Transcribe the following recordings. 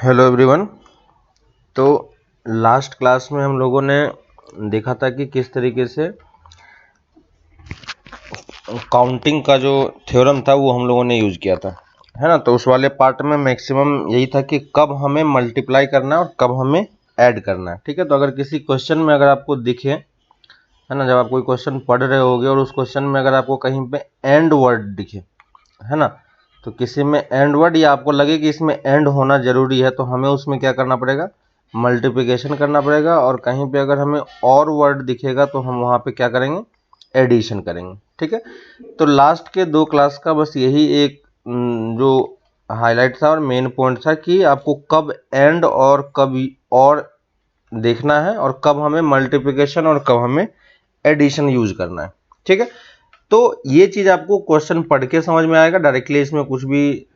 Hello everyone. तो last class में हम लोगों ने देखा था कि किस तरीके से काउंटिंग का जो थ्योरम था वो हम लोगों ने यूज किया था, है ना। तो उस वाले पार्ट में मैक्सिमम यही था कि कब हमें मल्टीप्लाई करना है और कब हमें ऐड करना है। ठीक है, तो अगर किसी क्वेश्चन में अगर आपको दिखे, है ना, जब आप कोई क्वेश्चन पढ़ रहे होगे और उस क्वेश्चन में अगर आपको कहीं पे एंड वर्ड दिखे, है ना, तो किसी में एंड वर्ड या आपको लगे कि इसमें एंड होना जरूरी है, तो हमें उसमें क्या करना पड़ेगा, मल्टीप्लिकेशन करना पड़ेगा। और कहीं पे अगर हमें और वर्ड दिखेगा तो हम वहां पे क्या करेंगे, एडिशन करेंगे। ठीक है, तो लास्ट के दो क्लास का बस यही एक जो हाईलाइट था और मेन पॉइंट था कि आपको कब एंड और कब और देखना है और कब हमें मल्टीप्लिकेशन और कब हमें एडिशन यूज करना है। ठीक है, तो ये चीज आपको क्वेश्चन पढ़ के समझ में आएगा, डायरेक्टली इसमें कुछ भी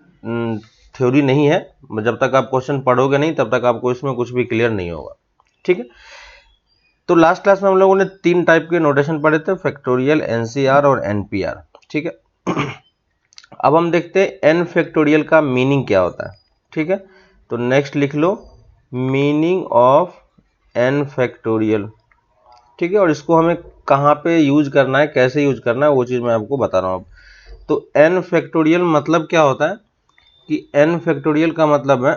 थ्योरी नहीं है। जब तक आप क्वेश्चन पढ़ोगे नहीं तब तक आपको इसमें कुछ भी क्लियर नहीं होगा। ठीक है, तो लास्ट क्लास में हम लोगों ने तीन टाइप के नोटेशन पढ़े थे, फैक्टोरियल, एनसीआर और एनपीआर। ठीक है, अब हम देखते हैं एन फैक्टोरियल का मीनिंग क्या होता है। ठीक है, तो नेक्स्ट लिख लो मीनिंग ऑफ एन फैक्टोरियल। ठीक है, और इसको हमें कहाँ पे यूज करना है, कैसे यूज करना है, वो चीज मैं आपको बता रहा हूँ अब। तो एन फैक्टोरियल मतलब क्या होता है कि एन फैक्टोरियल का मतलब है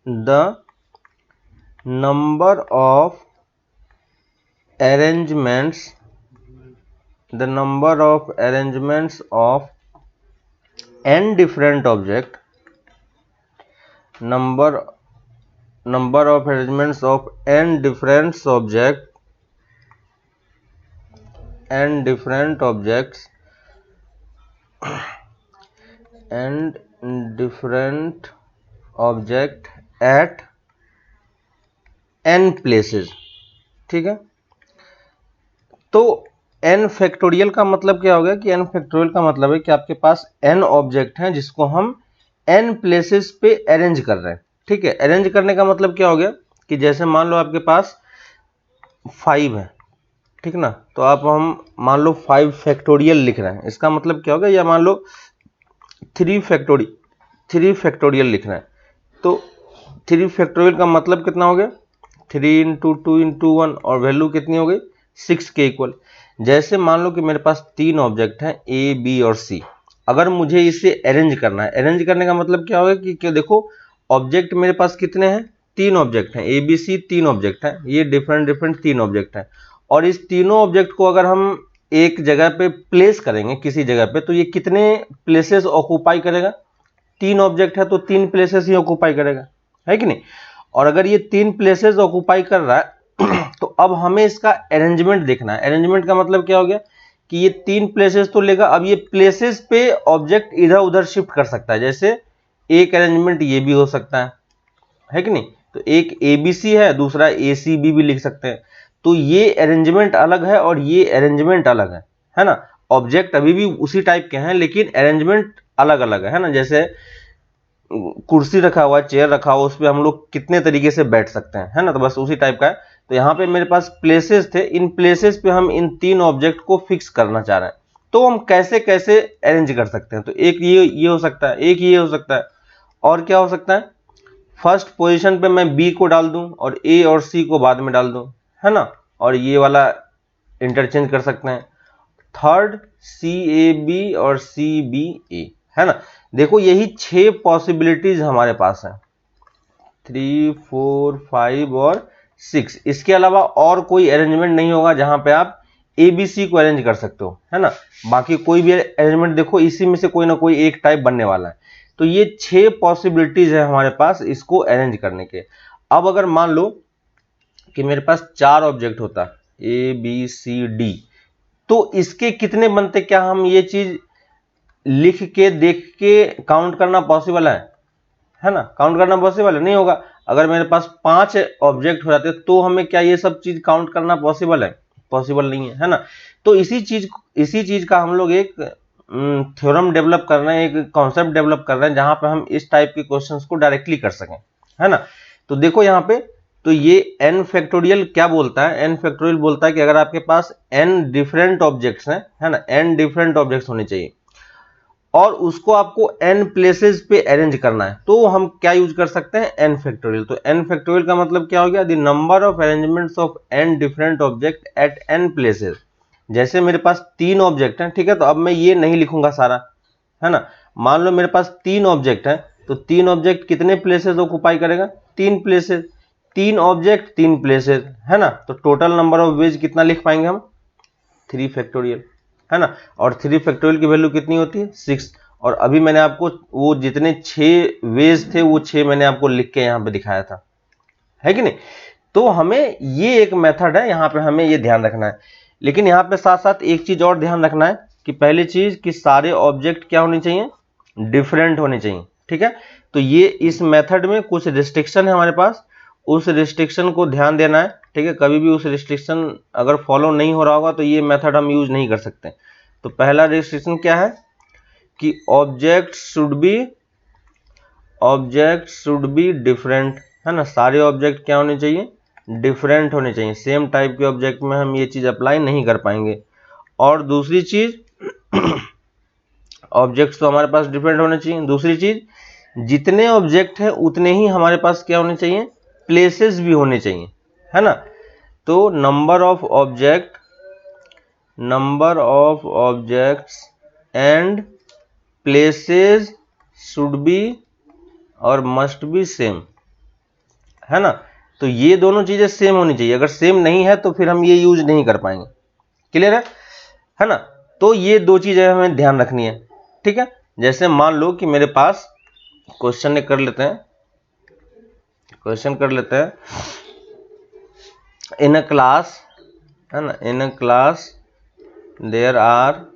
the number of arrangements of n different object, number of arrangements of n different objects and different objects at n places। ठीक है, तो n फैक्टोरियल का मतलब क्या हो गया कि n फैक्टोरियल का मतलब है कि आपके पास n ऑब्जेक्ट हैं जिसको हम n प्लेसेस पे अरेंज कर रहे हैं। ठीक है, अरेंज करने का मतलब क्या हो गया कि जैसे मान लो आपके पास 5 है, ठीक ना, तो आप हम मान लो 5 फैक्टोरियल लिख रहे हैं, इसका मतलब क्या हो गया, या मान लो 3 फैक्टोरियल लिख रहे हैं, तो 3 फैक्टोरियल का मतलब कितना हो गया, 3 इंटू 2 इंटू 1, और वैल्यू कितनी हो गई, 6 के इक्वल। जैसे मान लो कि मेरे पास 3 ऑब्जेक्ट हैं ए, बी और सी, अगर मुझे इसे अरेंज करना है, अरेंज करने का मतलब क्या होगा कि देखो ऑब्जेक्ट मेरे पास कितने हैं, 3 ऑब्जेक्ट हैं, ए बी सी 3 ऑब्जेक्ट हैं, ये डिफरेंट 3 ऑब्जेक्ट हैं, और इस तीनों ऑब्जेक्ट को अगर हम एक जगह पे प्लेस करेंगे किसी जगह पे, तो ये कितने प्लेसेस ऑक्यूपाई करेगा, 3 ऑब्जेक्ट है तो 3 प्लेसेस ही ऑक्यूपाई करेगा, है कि नहीं। और अगर ये 3 प्लेसेस ऑक्यूपाई कर रहा है तो अब हमें इसका अरेंजमेंट देखना है। अरेंजमेंट का मतलब क्या हो गया कि ये 3 प्लेसेस तो लेगा, अब ये प्लेसेस पे ऑब्जेक्ट इधर उधर शिफ्ट कर सकता है। जैसे एक अरेंजमेंट ये भी हो सकता है कि नहीं, तो एक एबीसी है, दूसरा एसीबी भी लिख सकते हैं, तो ये अरेंजमेंट अलग है और ये अरेंजमेंट अलग है ना। ऑब्जेक्ट अभी भी उसी टाइप के हैं लेकिन अरेंजमेंट अलग अलग है ना। जैसे कुर्सी रखा हुआ है, चेयर रखा हुआ, उस पर हम लोग कितने तरीके से बैठ सकते हैं, है ना, तो बस उसी टाइप का है। तो यहाँ पे मेरे पास प्लेसेस थे, इन प्लेसेस पे हम इन 3 ऑब्जेक्ट को फिक्स करना चाह रहे हैं, तो हम कैसे कैसे अरेंज कर सकते हैं। तो एक ये हो सकता है, एक ये हो सकता है, और क्या हो सकता है, फर्स्ट पोजीशन पे मैं बी को डाल दूं और ए और सी को बाद में डाल दूं, है ना, और ये वाला इंटरचेंज कर सकते हैं। थर्ड सी ए बी और सी बी ए, है ना। देखो यही 6 पॉसिबिलिटीज हमारे पास है, 3 4 5 और 6। इसके अलावा और कोई अरेंजमेंट नहीं होगा जहां पे आप ए बी सी को अरेंज कर सकते हो, है ना। बाकी कोई भी अरेंजमेंट देखो इसी में से कोई ना कोई एक टाइप बनने वाला है। तो ये 6 पॉसिबिलिटीज है हमारे पास इसको अरेंज करने के। अब अगर मान लो कि मेरे पास 4 ऑब्जेक्ट होता, ए बी सी डी, तो इसके कितने बनते, क्या हम ये चीज लिख के देख के काउंट करना पॉसिबल है ना। काउंट करना पॉसिबल है, नहीं होगा। अगर मेरे पास 5 ऑब्जेक्ट हो जाते तो हमें क्या ये सब चीज काउंट करना पॉसिबल है, पॉसिबल नहीं है ना। तो इसी चीज का हम लोग एक थ्योरम डेवलप कर रहे हैं, एक कॉन्सेप्ट डेवलप कर रहे हैं जहां पे हम इस टाइप के क्वेश्चंस को डायरेक्टली कर सकें, है ना। तो देखो यहाँ पे, तो ये n फैक्टोरियल क्या बोलता है, n फैक्टोरियल बोलता है कि अगर आपके पास n डिफरेंट ऑब्जेक्ट्स हैं, है ना, n डिफरेंट ऑब्जेक्ट्स होने चाहिए, और उसको आपको n प्लेसेस पे अरेंज करना है, तो हम क्या यूज कर सकते हैं, n फैक्टोरियल। तो n फैक्टोरियल का मतलब क्या हो गया, the number of arrangements of n different object at n places. जैसे मेरे पास 3 ऑब्जेक्ट हैं, ठीक है, तो अब मैं ये नहीं लिखूंगा सारा, है ना। मान लो मेरे पास 3 ऑब्जेक्ट हैं, तो 3 ऑब्जेक्ट कितने प्लेसेस ऑक्युपाई करेगा, 3 प्लेसेस, 3 ऑब्जेक्ट 3 प्लेसेस, है ना। तो टोटल नंबर ऑफ वेज कितना लिख पाएंगे हम, 3 फैक्टोरियल, है ना। और 3 फैक्टोरियल की वैल्यू कितनी होती है, 6। और अभी मैंने आपको वो जितने 6 वेज थे वो 6 मैंने आपको लिख के यहाँ पे दिखाया था, है कि नहीं। तो हमें ये एक मेथड है, यहाँ पे हमें ये ध्यान रखना है। लेकिन यहाँ पे साथ साथ एक चीज और ध्यान रखना है कि पहली चीज कि सारे ऑब्जेक्ट क्या होने चाहिए, डिफरेंट होने चाहिए, ठीक है। तो ये इस मेथड में कुछ रिस्ट्रिक्शन है हमारे पास, उस रिस्ट्रिक्शन को ध्यान देना है, ठीक है। कभी भी उस रिस्ट्रिक्शन अगर फॉलो नहीं हो रहा होगा तो ये मेथड हम यूज नहीं कर सकते। तो पहला रिस्ट्रिक्शन क्या है कि ऑब्जेक्ट शुड बी डिफरेंट, है ना। सारे ऑब्जेक्ट क्या होने चाहिए, डिफरेंट होने चाहिए। सेम टाइप के ऑब्जेक्ट में हम ये चीज अप्लाई नहीं कर पाएंगे। और दूसरी चीज ऑब्जेक्ट्स तो हमारे पास डिफरेंट होने चाहिए। दूसरी चीज जितने ऑब्जेक्ट हैं उतने ही हमारे पास क्या होने चाहिए, प्लेसेस भी होने चाहिए, है ना। तो number of objects and places should be और मस्ट बी सेम, है ना। तो ये दोनों चीजें सेम होनी चाहिए, अगर सेम नहीं है तो फिर हम ये यूज नहीं कर पाएंगे। क्लियर है ना। तो ये दो चीजें हमें ध्यान रखनी है, ठीक है। जैसे मान लो कि मेरे पास क्वेश्चन कर लेते हैं, इन अ क्लास, है ना, in a class there are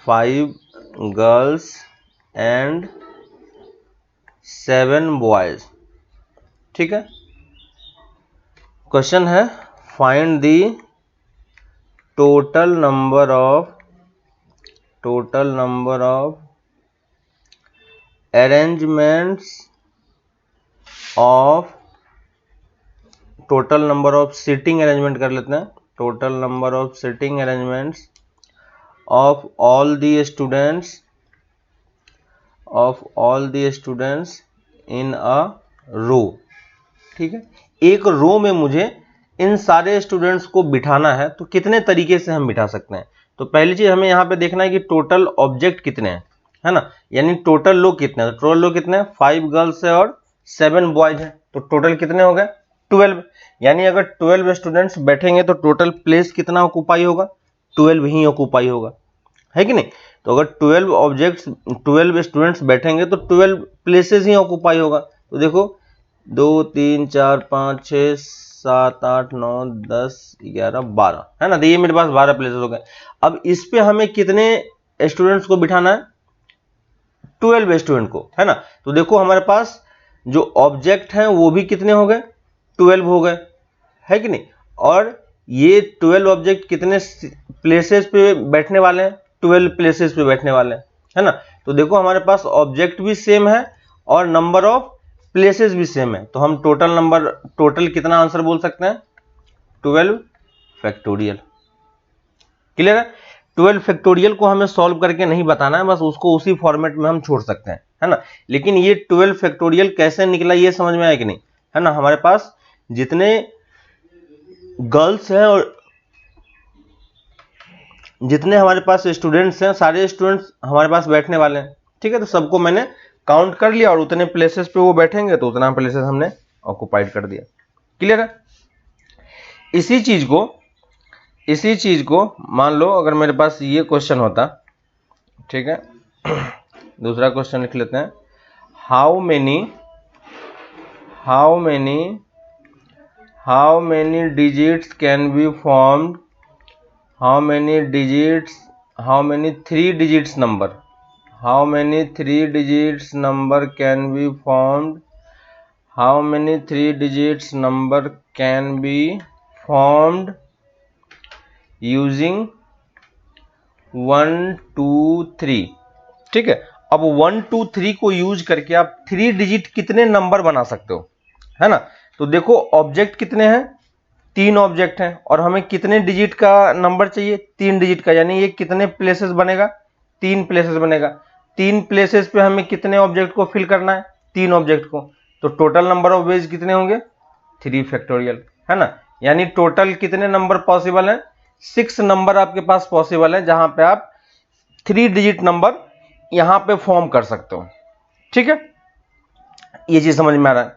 5 girls and 7 boys, ठीक है। क्वेश्चन है find the total number of arrangements of total number of seating arrangement कर लेते हैं, total number of seating arrangements of all the students in a row, ठीक है। एक रो में मुझे इन सारे स्टूडेंट्स को बिठाना है, तो कितने तरीके से हम बिठा सकते हैं। तो पहली चीज हमें यहाँ पे देखना है कि टोटल ऑब्जेक्ट कितने हैं, है ना, यानी टोटल लोग कितने हैं। तो टोटल लोग कितने हैं, 5 गर्ल्स है और 7 बॉयज है, तो टोटल कितने हो गए, 12। यानी अगर 12 स्टूडेंट्स बैठेंगे तो टोटल प्लेस कितना ऑक्युपाई होगा, 12 ही ऑक्युपाई होगा, है कि नहीं। तो अगर 12 स्टूडेंट्स बैठेंगे तो 12 प्लेसेस ही ऑक्युपाई होगा। तो देखो 2 3 4 5 6 7 8 9 10 11 12, है ना। तो ये मेरे पास 12 प्लेसेस हो गए। अब इस पे हमें कितने स्टूडेंट्स को बिठाना है, 12 स्टूडेंट को, है ना। तो देखो हमारे पास जो ऑब्जेक्ट हैं वो भी कितने हो गए, 12 हो गए, है कि नहीं। और ये 12 ऑब्जेक्ट कितने प्लेसेस पे बैठने वाले हैं, 12 प्लेसेस पे बैठने वाले हैं, है ना। तो देखो हमारे पास ऑब्जेक्ट भी सेम है और नंबर ऑफ प्लेसेस भी सेम है। तो हम टोटल कितना आंसर बोल सकते हैं, 12 फैक्टोरियल। क्लियर है। 12 फैक्टोरियल को हमें सॉल्व करके नहीं बताना है, बस उसको उसी फॉर्मेट में हम छोड़ सकते हैं, है ना। लेकिन ये 12 फैक्टोरियल कैसे निकला ये समझ में आया कि नहीं, है ना। हमारे पास जितने गर्ल्स हैं और जितने हमारे पास स्टूडेंट्स हैं, सारे स्टूडेंट्स हमारे पास बैठने वाले हैं, ठीक है। तो सबको मैंने काउंट कर लिया और उतने प्लेसेस पे वो बैठेंगे तो उतना प्लेसेस हमने ऑक्युपाइड कर दिया। क्लियर है। इसी चीज को मान लो अगर मेरे पास ये क्वेश्चन होता, ठीक है, दूसरा क्वेश्चन लिख लेते हैं, how many digits can be formed, how many 3 digits number can be formed, how many 3 digits number can be formed using 1 2 3, ठीक है। अब 1 2 3 को यूज करके आप 3 डिजिट कितने नंबर बना सकते हो, है ना। तो देखो ऑब्जेक्ट कितने हैं, 3 ऑब्जेक्ट हैं और हमें कितने डिजिट का नंबर चाहिए, 3 डिजिट का, यानी ये कितने प्लेसेस बनेगा, 3 प्लेसेस बनेगा। 3 प्लेसेस पे हमें कितने ऑब्जेक्ट को फिल करना है, 3 ऑब्जेक्ट को, तो टोटल नंबर ऑफ वेज कितने होंगे, 3 फैक्टोरियल, है ना। यानी टोटल कितने नंबर पॉसिबल हैं, 6 नंबर आपके पास पॉसिबल है, जहां पे आप 3 डिजिट नंबर यहां पे फॉर्म कर सकते हो। ठीक है, ये चीज समझ में आ रहा है।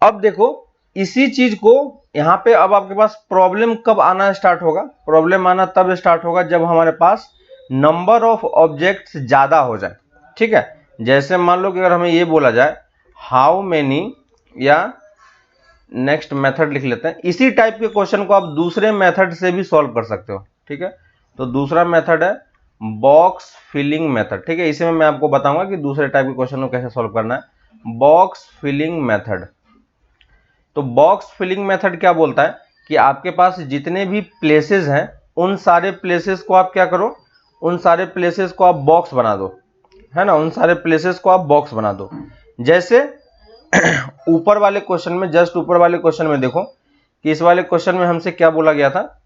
अब देखो इसी चीज को यहां पे अब आपके पास प्रॉब्लम कब आना स्टार्ट होगा, प्रॉब्लम आना तब स्टार्ट होगा जब हमारे पास नंबर ऑफ ऑब्जेक्ट्स ज्यादा हो जाए। ठीक है, जैसे मान लो कि अगर हमें ये बोला जाए हाउ मेनी, या नेक्स्ट मेथड लिख लेते हैं, इसी टाइप के क्वेश्चन को आप दूसरे मेथड से भी सॉल्व कर सकते हो। ठीक है, तो दूसरा मेथड है बॉक्स फिलिंग मेथड। ठीक है, इसी में मैं आपको बताऊंगा कि दूसरे टाइप के क्वेश्चन को कैसे सॉल्व करना है, बॉक्स फिलिंग मेथड। तो बॉक्स फिलिंग मेथड क्या बोलता है कि आपके पास जितने भी प्लेसेस हैं उन सारे प्लेसेस को आप क्या करो, उन सारे प्लेसेस को आप बॉक्स बना दो, है ना, उन सारे प्लेसेस को आप बॉक्स बना दो। जैसे ऊपर वाले क्वेश्चन में, जस्ट ऊपर वाले क्वेश्चन में देखो कि इस वाले क्वेश्चन में हमसे क्या बोला गया था,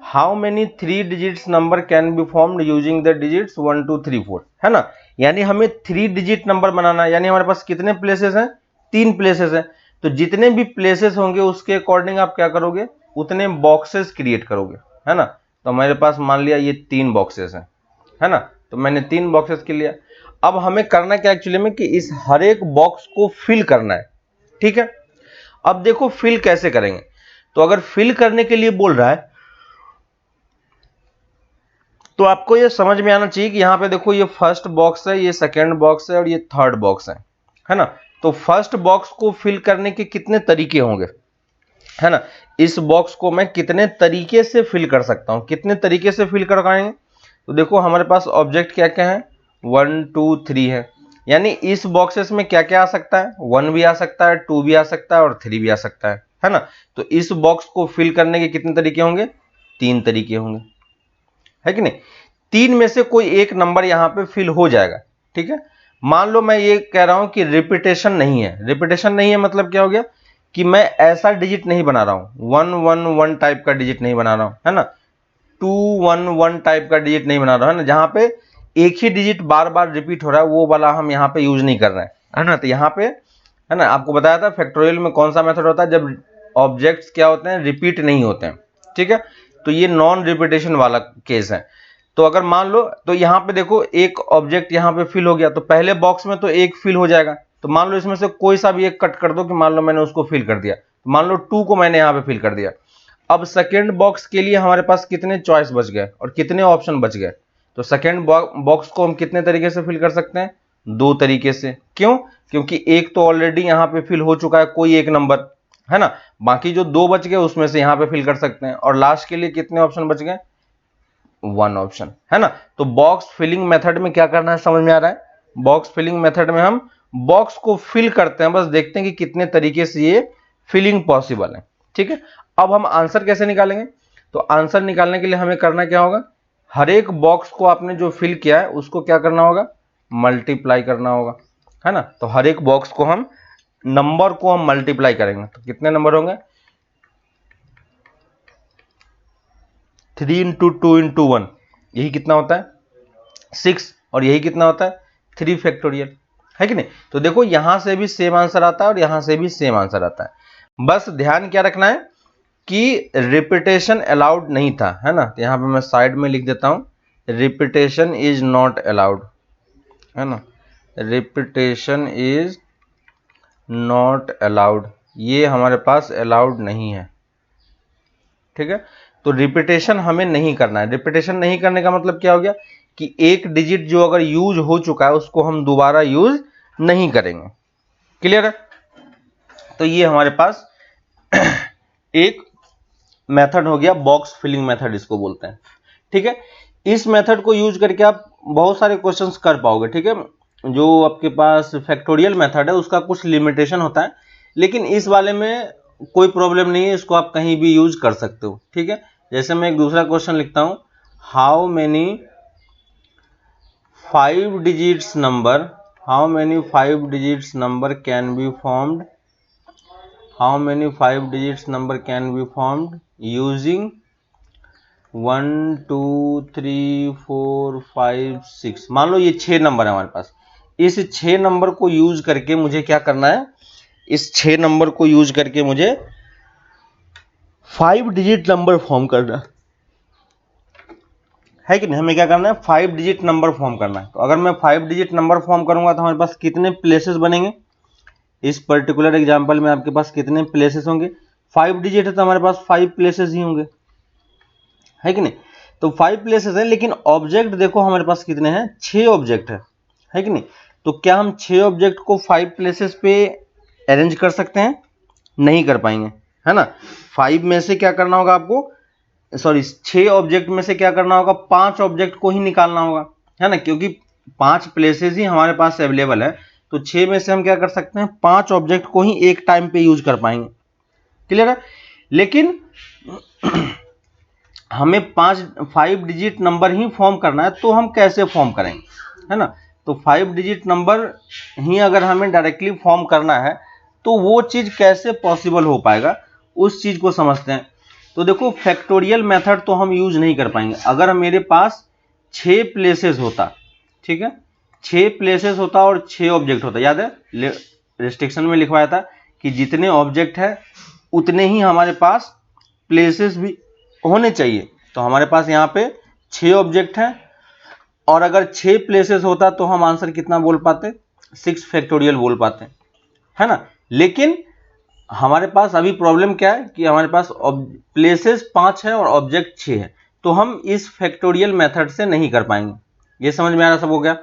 how many 3 digits number can be formed using the digits 1 2 3 4, है ना। यानी हमें 3 डिजिट नंबर बनाना है, यानी हमारे पास कितने प्लेसेस हैं, 3 प्लेसेस हैं। तो जितने भी प्लेसेस होंगे उसके अकॉर्डिंग आप क्या करोगे, उतने बॉक्सेस क्रिएट करोगे, है ना। तो हमारे पास मान लिया ये 3 बॉक्सेस हैं, है ना, तो मैंने 3 बॉक्सेस के लिया। अब हमें करना क्या एक्चुअली में कि इस हर एक बॉक्स को फिल करना है। ठीक है, अब देखो फिल कैसे करेंगे, तो अगर फिल करने के लिए बोल रहा है तो आपको ये समझ में आना चाहिए कि यहां पे देखो ये फर्स्ट बॉक्स है, ये सेकंड बॉक्स है और ये थर्ड बॉक्स है ना। तो फर्स्ट बॉक्स को फिल करने के कितने तरीके होंगे, है ना, इस बॉक्स को मैं कितने तरीके से फिल कर सकता हूं, कितने तरीके से फिल कर पाएंगे। तो देखो हमारे पास ऑब्जेक्ट क्या क्या है, 1 2 3 है, यानी इस बॉक्सेस में क्या क्या आ सकता है, 1 भी आ सकता है, 2 भी आ सकता है और 3 भी आ सकता है ना। तो इस बॉक्स को फिल करने के कितने तरीके होंगे, 3 तरीके होंगे, है कि नहीं। 3 में से कोई एक नंबर यहां पे फिल हो जाएगा। ठीक है, मान लो मैं ये कह रहा हूं कि रिपीटेशन नहीं है, रिपीटेशन नहीं है मतलब क्या हो गया कि मैं ऐसा डिजिट नहीं बना रहा हूं, 1 1 1 टाइप का डिजिट नहीं बना रहा हूं, है ना, 2 1 1 टाइप का डिजिट नहीं बना रहा हूं, है ना, जहां पे एक ही डिजिट बार बार रिपीट हो रहा है, वो वाला हम यहां पे यूज नहीं कर रहे हैं, है ना। तो यहां पे, है ना, आपको बताया था फैक्टोरियल में कौन सा मेथड होता है, जब ऑब्जेक्ट्स क्या होते हैं, रिपीट नहीं होते हैं। ठीक है, तो ये नॉन रिपीटेशन वाला केस है। तो अगर मान लो, तो यहां पे देखो एक ऑब्जेक्ट यहां पे फिल हो गया, तो पहले बॉक्स में तो एक फिल हो जाएगा, तो मान लो इसमें से कोई सा भी एक कट कर दो कि मान लो मैंने उसको फिल कर दिया, तो मान लो 2 को मैंने यहां पे फिल कर दिया। अब सेकेंड बॉक्स के लिए हमारे पास कितने चॉइस बच गए और कितने ऑप्शन बच गए, तो सेकेंड बॉक्स को हम कितने तरीके से फिल कर सकते हैं, 2 तरीके से। क्यों, क्योंकि एक तो ऑलरेडी यहां पे फिल हो चुका है, कोई एक नंबर, है ना, बाकी जो 2 बच गए उसमें से यहां पे फिल कर सकते हैं, और लास्ट के लिए कितने ऑप्शन बच गए, 1 ऑप्शन, है ना। तो बॉक्स फिलिंग मेथड में क्या करना है समझ में आ रहा है, बॉक्स फिलिंग मेथड में हम बॉक्स को फिल करते हैं, बस देखते हैं कि कितने तरीके से ये फिलिंग पॉसिबल है। ठीक है, अब हम आंसर कैसे निकालेंगे, तो आंसर निकालने के लिए हमें करना क्या होगा, हर एक बॉक्स को आपने जो फिल किया है उसको क्या करना होगा, मल्टीप्लाई करना होगा, है ना। तो हर एक बॉक्स को हम नंबर को हम मल्टीप्लाई करेंगे, तो कितने नंबर होंगे, 3 इंटू 2 इंटू 1, यही कितना होता है, 6, और यही कितना होता है, 3 फैक्टोरियल, है कि नहीं। तो देखो यहां से भी सेम आंसर आता है और यहां से भी सेम आंसर आता है। बस ध्यान क्या रखना है कि रिपीटेशन अलाउड नहीं था, है ना। तो यहां पे मैं साइड में लिख देता हूं, रिपीटेशन इज नॉट अलाउड, है ना, रिपीटेशन इज नॉट अलाउड, ये हमारे पास अलाउड नहीं है। ठीक है, तो रिपीटेशन हमें नहीं करना है। रिपीटेशन नहीं करने का मतलब क्या हो गया कि एक डिजिट जो अगर यूज हो चुका है उसको हम दोबारा यूज नहीं करेंगे। क्लियर है, तो ये हमारे पास एक मेथड हो गया, बॉक्स फिलिंग मेथड इसको बोलते हैं। ठीक है, इस मेथड को यूज करके आप बहुत सारे क्वेश्चंस कर पाओगे। ठीक है, जो आपके पास फैक्टोरियल मेथड है उसका कुछ लिमिटेशन होता है, लेकिन इस वाले में कोई प्रॉब्लम नहीं है, इसको आप कहीं भी यूज कर सकते हो। ठीक है, जैसे मैं एक दूसरा क्वेश्चन लिखता हूं, how many 5 digits number can be formed how many 5 digits number can be formed using 1 2 3 4 5 6। मान लो ये 6 नंबर है हमारे पास। इस 6 नंबर को यूज करके मुझे क्या करना है, इस 6 नंबर को यूज करके मुझे 5 डिजिट नंबर फॉर्म करना है कि नहीं। हमें क्या करना है, 5 डिजिट नंबर फॉर्म करना है। तो अगर मैं 5 डिजिट नंबर फॉर्म करूंगा तो हमारे पास कितने प्लेसेस बनेंगे, इस पर्टिकुलर एग्जांपल में आपके पास कितने प्लेसेस होंगे, 5 डिजिट है तो हमारे पास 5 प्लेसेस ही होंगे, है कि नहीं। तो 5 प्लेसेस हैं, लेकिन ऑब्जेक्ट देखो हमारे पास कितने हैं, 6 ऑब्जेक्ट है कि नहीं। तो क्या हम 6 ऑब्जेक्ट को 5 प्लेसेस पे अरेंज कर सकते हैं, नहीं कर पाएंगे, है ना। 5 में से क्या करना होगा आपको, सॉरी 6 ऑब्जेक्ट में से क्या करना होगा, 5 ऑब्जेक्ट को ही निकालना होगा, है ना, क्योंकि 5 प्लेसेस ही हमारे पास अवेलेबल है। तो 6 में से हम क्या कर सकते हैं, 5 ऑब्जेक्ट को ही एक टाइम पे यूज कर पाएंगे, क्लियर है। लेकिन हमें 5 डिजिट नंबर ही फॉर्म करना है, तो हम कैसे फॉर्म करेंगे, है ना। तो 5 डिजिट नंबर ही अगर हमें डायरेक्टली फॉर्म करना है तो वो चीज कैसे पॉसिबल हो पाएगा, उस चीज को समझते हैं। तो देखो फैक्टोरियल मेथड तो हम यूज नहीं कर पाएंगे। अगर मेरे पास 6 प्लेसेस होता, ठीक है, 6 प्लेसेस होता और 6 ऑब्जेक्ट होता, याद है रिस्ट्रिक्शन में लिखवाया था कि जितने ऑब्जेक्ट है उतने ही हमारे पास प्लेसेस भी होने चाहिए। तो हमारे पास यहाँ पे 6 ऑब्जेक्ट हैं, और अगर 6 प्लेसेस होता तो हम आंसर कितना बोल पाते, 6 फैक्टोरियल बोल पाते, है ना। लेकिन हमारे पास अभी प्रॉब्लम क्या है कि हमारे पास प्लेसेस 5 है और ऑब्जेक्ट 6 है, तो हम इस फैक्टोरियल मेथड से नहीं कर पाएंगे। ये समझ में आ रहा सब हो गया,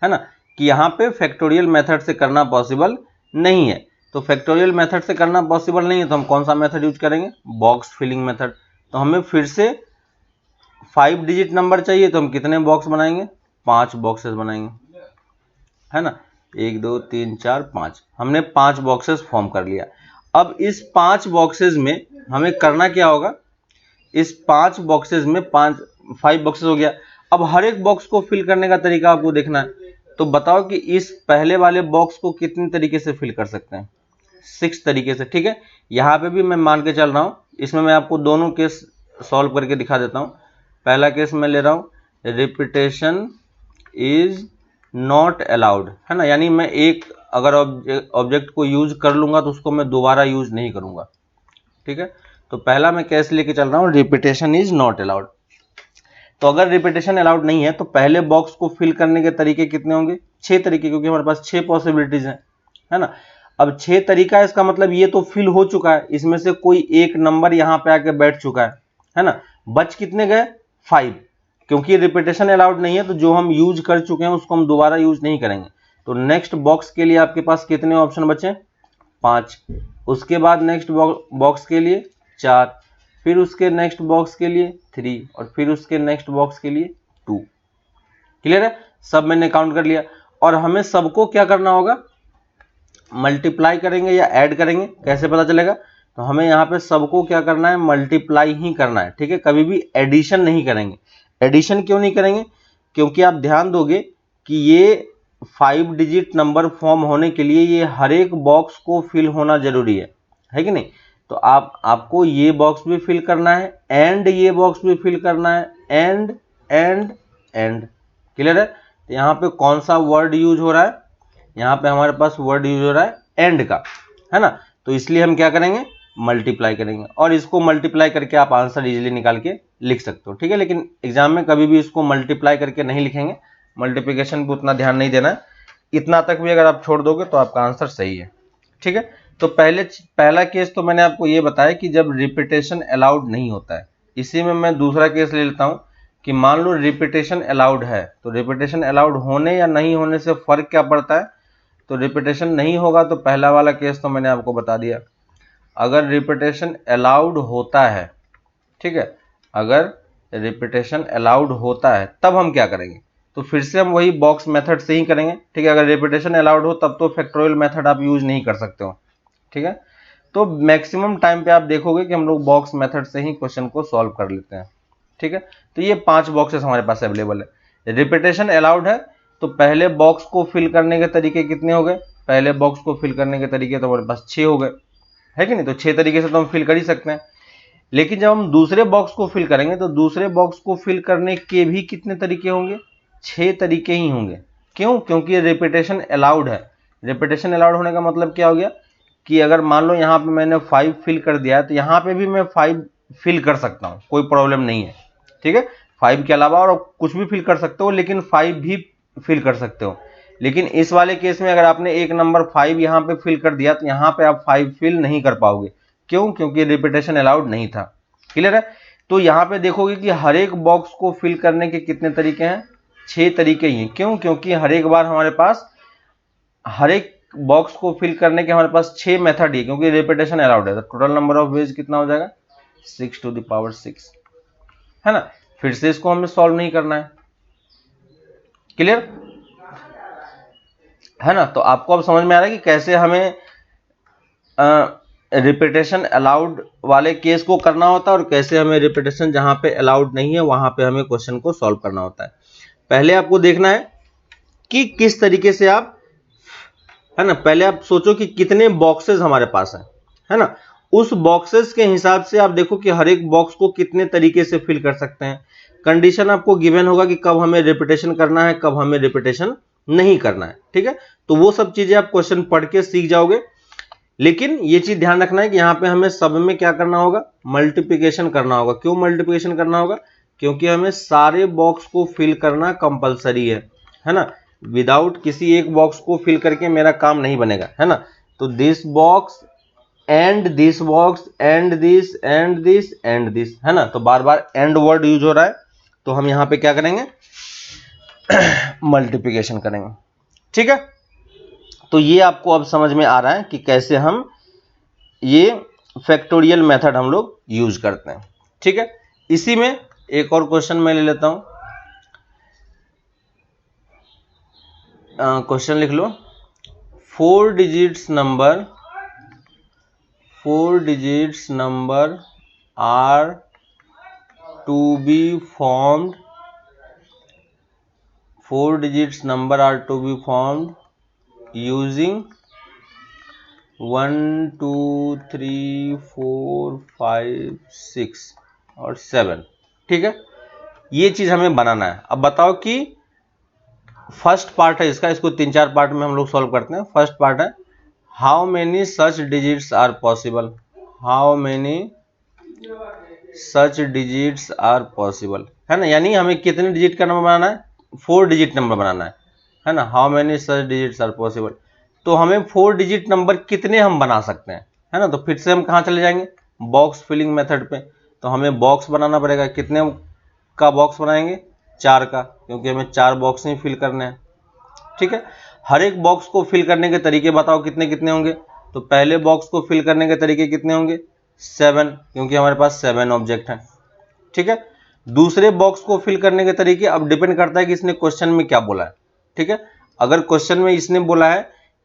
है ना, कि यहाँ पे फैक्टोरियल मेथड से करना पॉसिबल नहीं है। तो फैक्टोरियल मेथड से करना पॉसिबल नहीं है तो हम कौन सा मेथड यूज करेंगे, बॉक्स फिलिंग मेथड। तो हमें फिर से 5 डिजिट नंबर चाहिए, तो हम कितने बॉक्स बनाएंगे, 5 बॉक्सेस बनाएंगे, है ना, 1 2 3 4 5। हमने 5 बॉक्सेस फॉर्म कर लिया। अब इस 5 बॉक्सेस में हमें करना क्या होगा, इस 5 बॉक्सेस में 5 बॉक्सेस हो गया। अब हर एक बॉक्स को फिल करने का तरीका आपको देखना है। तो बताओ कि इस पहले वाले बॉक्स को कितने तरीके से फिल कर सकते हैं, 6 तरीके से, ठीक है। यहाँ पे भी मैं मान के चल रहा हूँ, इसमें मैं आपको दोनों केस सॉल्व करके दिखा देता हूँ। पहला केस मैं ले रहा हूँ, रिपीटेशन इज नॉट अलाउड, है ना, यानी मैं एक अगर ऑब्जेक्ट को यूज कर लूंगा तो उसको मैं दोबारा यूज नहीं करूंगा, ठीक है। तो पहला मैं केस लेके चल रहा हूँ, रिपीटेशन इज नॉट अलाउड। तो अगर रिपीटेशन अलाउड नहीं है तो पहले बॉक्स को फिल करने के तरीके कितने होंगे, 6 तरीके, क्योंकि हमारे पास 6 पॉसिबिलिटीज हैं, है ना। अब 6 तरीका, इसका मतलब ये तो फिल हो चुका है, इसमें से कोई एक नंबर यहाँ पे आके बैठ चुका है ना। बच कितने गए, 5, क्योंकि रिपीटेशन अलाउड नहीं है तो जो हम यूज कर चुके हैं उसको हम दोबारा यूज नहीं करेंगे। तो नेक्स्ट बॉक्स के लिए आपके पास कितने ऑप्शन बचे, 5। उसके बाद नेक्स्ट बॉक्स के लिए 4, फिर उसके नेक्स्ट बॉक्स के लिए 3, और फिर उसके नेक्स्ट बॉक्स के लिए 2। क्लियर है, सब मैंने काउंट कर लिया। और हमें सबको क्या करना होगा, मल्टीप्लाई करेंगे या ऐड करेंगे, कैसे पता चलेगा, तो हमें यहाँ पे सबको क्या करना है, मल्टीप्लाई ही करना है, ठीक है। कभी भी एडिशन नहीं करेंगे। एडिशन क्यों नहीं करेंगे, क्योंकि आप ध्यान दोगे कि ये 5 डिजिट नंबर फॉर्म होने के लिए ये हर एक बॉक्स को फिल होना जरूरी है कि नहीं। तो आपको ये बॉक्स भी फिल करना है एंड ये बॉक्स भी फिल करना है, एंड एंड एंड, क्लियर है। तो यहाँ पे कौन सा वर्ड यूज हो रहा है, यहाँ पे हमारे पास वर्ड यूज हो रहा है एंड का, है ना। तो इसलिए हम क्या करेंगे, मल्टीप्लाई करेंगे, और इसको मल्टीप्लाई करके आप आंसर इजीली निकाल के लिख सकते हो, ठीक है। लेकिन एग्जाम में कभी भी इसको मल्टीप्लाई करके नहीं लिखेंगे, मल्टीप्लिकेशन पे उतना ध्यान नहीं देना है। इतना तक भी अगर आप छोड़ दोगे तो आपका आंसर सही है, ठीक है। तो पहला केस तो मैंने आपको ये बताया कि जब रिपीटेशन अलाउड नहीं होता है। इसी में मैं दूसरा केस ले लेता हूँ कि मान लो रिपीटेशन अलाउड है। तो रिपीटेशन अलाउड होने या नहीं होने से फर्क क्या पड़ता है, तो रिपीटेशन नहीं होगा तो पहला वाला केस तो मैंने आपको बता दिया। अगर रिपीटेशन अलाउड होता है, ठीक है, अगर रिपीटेशन अलाउड होता है तब हम क्या करेंगे, तो फिर से हम वही बॉक्स मेथड से ही करेंगे, ठीक है। अगर रिपीटेशन अलाउड हो तब तो फैक्टोरियल मेथड आप यूज नहीं कर सकते हो, ठीक है। तो मैक्सिमम टाइम पे आप देखोगे कि हम लोग बॉक्स मेथड से ही क्वेश्चन को सॉल्व कर लेते हैं, ठीक है। तो ये 5 बॉक्सेस हमारे पास अवेलेबल है। रिपीटेशन अलाउड है तो पहले बॉक्स को फिल करने के तरीके कितने हो गए, पहले बॉक्स को फिल करने के तरीके तो हमारे पास 6 हो गए, है कि नहीं। तो 6 तरीके से तो हम फिल कर ही सकते हैं। लेकिन जब हम दूसरे बॉक्स को फिल करेंगे तो दूसरे बॉक्स को फिल करने के भी कितने तरीके होंगे, 6 तरीके ही होंगे। क्यों? क्योंकि ये रिपीटेशन अलाउड है। रिपीटेशन अलाउड होने का मतलब क्या हो गया कि अगर मान लो यहाँ पे मैंने 5 फिल कर दिया है तो यहाँ पे भी मैं 5 फिल कर सकता हूँ, कोई प्रॉब्लम नहीं है, ठीक है। 5 के अलावा और कुछ भी फिल कर सकते हो, लेकिन 5 भी फिल कर सकते हो। लेकिन इस वाले केस में अगर आपने एक नंबर 5 यहाँ पे फिल कर दिया तो यहाँ पे आप 5 फिल नहीं कर पाओगे। क्यों? क्योंकि रिपीटेशन अलाउड नहीं था। क्लियर है। तो यहाँ पे देखोगे कि हर एक बॉक्स को फिल करने के कितने तरीके हैं, 6 तरीके ही हैं। क्यों? क्योंकि हर एक बार हमारे पास हर एक बॉक्स को फिल करने के हमारे पास 6 मेथड ही, क्योंकि रिपीटेशन अलाउड है। तो टोटल नंबर ऑफ वेज कितना हो जाएगा, 6 to the power 6, है ना। फिर से इसको हमें सॉल्व नहीं करना है। क्लियर है ना। तो आपको अब समझ में आ रहा है कि कैसे हमें रिपीटेशन अलाउड वाले केस को करना होता है और कैसे हमें रिपीटेशन जहां पे अलाउड नहीं है वहां पे हमें क्वेश्चन को सॉल्व करना होता है। पहले आपको देखना है कि किस तरीके से आप, है ना, पहले आप सोचो कि कितने बॉक्सेस हमारे पास है ना। उस बॉक्सेस के हिसाब से आप देखो कि हर एक बॉक्स को कितने तरीके से फिल कर सकते हैं। कंडीशन आपको गिवन होगा कि कब हमें रिपीटेशन करना है, कब हमें रिपीटेशन नहीं करना है, ठीक है। तो वो सब चीजें आप क्वेश्चन पढ़ के सीख जाओगे। लेकिन ये चीज ध्यान रखना है कि यहाँ पे हमें सब में क्या करना होगा, मल्टीप्लिकेशन करना होगा। क्यों मल्टीप्लिकेशन करना होगा? क्योंकि हमें सारे बॉक्स को फिल करना कंपलसरी है ना। विदाउट किसी एक बॉक्स को फिल करके मेरा काम नहीं बनेगा, है ना। तो this box and this box and this and this and this, है ना। तो बार बार एंड वर्ड यूज हो रहा है, तो हम यहाँ पे क्या करेंगे, मल्टीप्लिकेशन करेंगे, ठीक है। तो ये आपको अब समझ में आ रहा है कि कैसे हम ये फैक्टोरियल मेथड हम लोग यूज करते हैं, ठीक है। इसी में एक और क्वेश्चन मैं ले लेता हूं। क्वेश्चन लिख लो, 4 digits number are to be formed 4 digits number are to be formed using 1 2 3 4 5 6 और 7, ठीक है। ये चीज हमें बनाना है। अब बताओ कि फर्स्ट पार्ट है इसका, इसको 3-4 पार्ट में हम लोग सॉल्व करते हैं। फर्स्ट पार्ट है, how many such digits are possible, how many such digits are possible, है ना। यानी हमें कितने डिजिट का नंबर बनाना है, 4 डिजिट नंबर बनाना है ना। How many such digits are possible, तो हमें 4 डिजिट नंबर कितने हम बना सकते हैं, है ना। तो फिर से हम कहाँ चले जाएंगे, बॉक्स फिलिंग मेथड पे। तो हमें बॉक्स बनाना पड़ेगा। कितने का बॉक्स बनाएंगे, 4 का, क्योंकि हमें 4 बॉक्स ही फिल करने हैं, ठीक है। हर एक बॉक्स को फिल करने के तरीके बताओ कितने कितने होंगे। तो पहले बॉक्स को फिल करने के तरीके कितने होंगे, 7, क्योंकि हमारे पास 7 ऑब्जेक्ट हैं, ठीक है। दूसरे बॉक्स को फिल करने के तरीके अब डिपेंड करता है कि इसने क्वेश्चन में क्या बोला है, ठीक है। अगर क्वेश्चन में इसने बोला है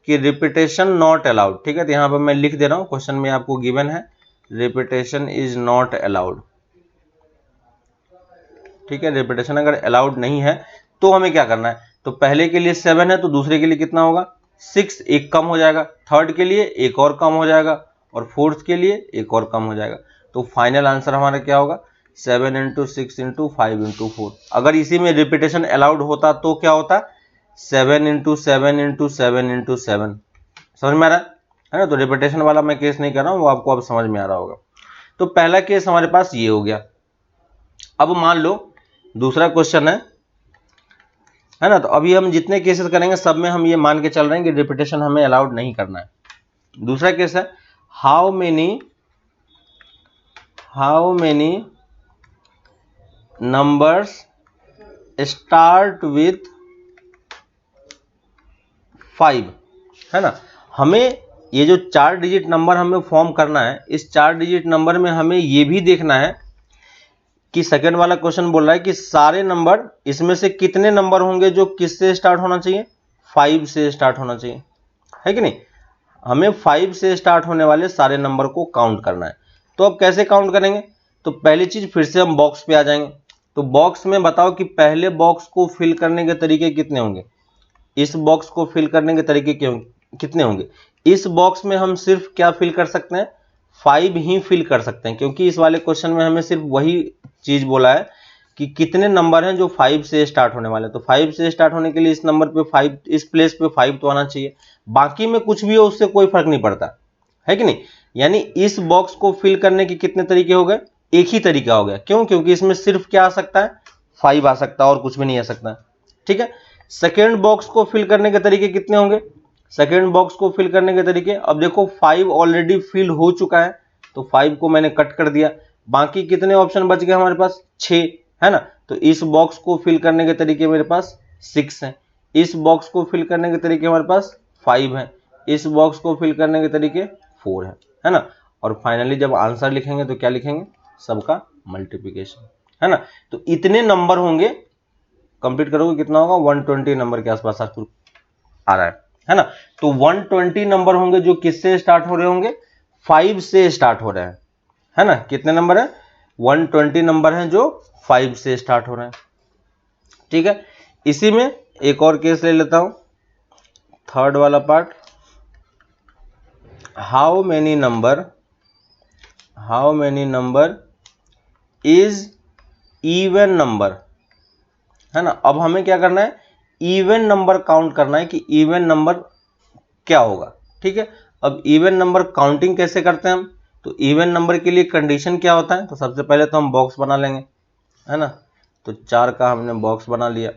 कि रिपीटेशन नॉट अलाउड, ठीक है, तो यहां पर मैं लिख दे रहा हूं, क्वेश्चन में आपको गिवन है रिपीटेशन इज नॉट अलाउड, ठीक है। रिपीटेशन अगर अलाउड नहीं है तो हमें क्या करना है, तो पहले के लिए 7 है तो दूसरे के लिए कितना होगा, 6, एक कम हो जाएगा। थर्ड के लिए एक और कम हो जाएगा और फोर्थ के लिए एक और कम हो जाएगा। तो फाइनल आंसर हमारा क्या होगा, 7 × 6 × 5 × 4। अगर इसी में रिपीटेशन अलाउड होता तो क्या होता, 7 × 7 × 7 × 7। समझ में आ रहा है ना। तो रिपीटेशन वाला मैं केस नहीं कर रहा हूं, वो आपको अब समझ में आ रहा होगा। तो पहला केस हमारे पास ये हो गया। अब मान लो दूसरा क्वेश्चन है ना। तो अभी हम जितने केसेस करेंगे सब में हम ये मान के चल रहे हैं कि रिपीटेशन हमें अलाउड नहीं करना है। दूसरा केस है, how many numbers start with 5, है ना। हमें ये जो 4 डिजिट नंबर हमें फॉर्म करना है, इस 4 डिजिट नंबर में हमें ये भी देखना है कि सेकंड वाला क्वेश्चन बोल रहा है कि सारे नंबर, इसमें से कितने नंबर होंगे जो किससे स्टार्ट होना चाहिए, 5 से स्टार्ट होना चाहिए, है कि नहीं। हमें 5 से स्टार्ट होने वाले सारे नंबर को काउंट करना है। तो अब कैसे काउंट करेंगे, तो पहली चीज फिर से हम बॉक्स पे आ जाएंगे। तो बॉक्स में बताओ कि पहले बॉक्स को फिल करने के तरीके कितने होंगे, इस बॉक्स को फिल करने के तरीके कितने होंगे। इस बॉक्स में हम सिर्फ क्या फिल कर सकते हैं, 5 ही फिल कर सकते हैं, क्योंकि इस वाले क्वेश्चन में हमें सिर्फ वही चीज बोला है कि कितने नंबर हैं जो 5 से स्टार्ट होने वाले। तो 5 से स्टार्ट होने के लिए इस नंबर पे 5, इस प्लेस पे 5 तो आना चाहिए, बाकी में कुछ भी हो उससे कोई फर्क नहीं पड़ता है कि नहीं। यानी इस बॉक्स को फिल करने के कितने तरीके हो गए, एक ही तरीका हो गया। क्यों, क्योंकि इसमें सिर्फ क्या आ सकता है, 5 आ सकता है और कुछ भी नहीं आ सकता। ठीक है, सेकेंड बॉक्स को फिल करने के तरीके कितने होंगे, सेकेंड बॉक्स को फिल करने के तरीके, अब देखो 5 ऑलरेडी फिल हो चुका है तो 5 को मैंने कट कर दिया, बाकी कितने ऑप्शन बच गए हमारे पास, 6 है ना। तो इस बॉक्स को फिल करने के तरीके मेरे पास 6 हैं, इस बॉक्स को फिल करने के तरीके हमारे पास 5 हैं, इस बॉक्स को फिल करने के तरीके 4 है ना। और फाइनली जब आंसर लिखेंगे तो क्या लिखेंगे, सबका मल्टीप्लिकेशन है ना। तो इतने नंबर होंगे, कंप्लीट करोगे कितना होगा, 120 नंबर के आसपास आ रहा है ना। तो 120 नंबर होंगे जो किससे स्टार्ट हो रहे होंगे, 5 से स्टार्ट हो रहे हैं, है ना। कितने नंबर है, 120 नंबर हैं जो 5 से स्टार्ट हो रहे हैं। ठीक है, इसी में एक और केस ले लेता हूं, थर्ड वाला part, how many number is even number, है ना। अब हमें क्या करना है, इवन नंबर काउंट करना है कि इवन नंबर क्या होगा। ठीक है, अब इवन नंबर काउंटिंग कैसे करते हैं हम, तो इवन नंबर के लिए कंडीशन क्या होता है, तो सबसे पहले तो हम बॉक्स बना लेंगे, है ना। तो 4 का हमने बॉक्स बना लिया।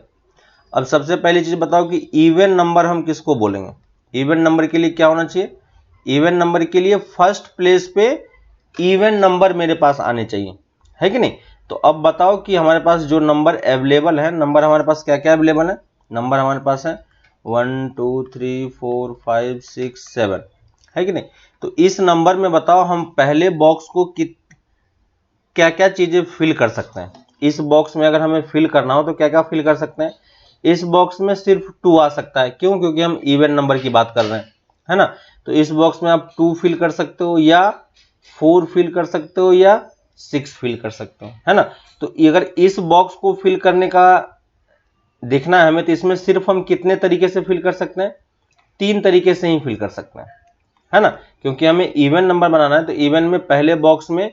अब सबसे पहली चीज बताओ कि इवन नंबर हम किसको बोलेंगे, इवन नंबर के लिए क्या होना चाहिए, इवन नंबर के लिए फर्स्ट प्लेस पे इवन नंबर मेरे पास आने चाहिए, है कि नहीं। तो अब बताओ कि हमारे पास जो नंबर अवेलेबल है, नंबर हमारे पास क्या क्या अवेलेबल है, नंबर हमारे पास है 1 2 3 4 5 6 7, है कि नहीं। तो इस नंबर में बताओ हम पहले बॉक्स को क्या क्या चीजें फिल कर सकते हैं। इस बॉक्स में अगर हमें फिल करना हो तो क्या क्या फिल कर सकते हैं, इस बॉक्स में सिर्फ 2 आ सकता है, क्यों, क्योंकि हम इवन नंबर की बात कर रहे हैं, है ना। तो इस बॉक्स में आप 2 फिल कर सकते हो, या 4 फिल कर सकते हो, या 6 फिल कर सकते हो, है ना। तो अगर इस बॉक्स को फिल करने का देखना है हमें, तो इसमें सिर्फ हम कितने तरीके से फिल कर सकते हैं, 3 तरीके से ही फिल कर सकते हैं, है ना। क्योंकि हमें इवन नंबर बनाना है, तो इवन में पहले बॉक्स में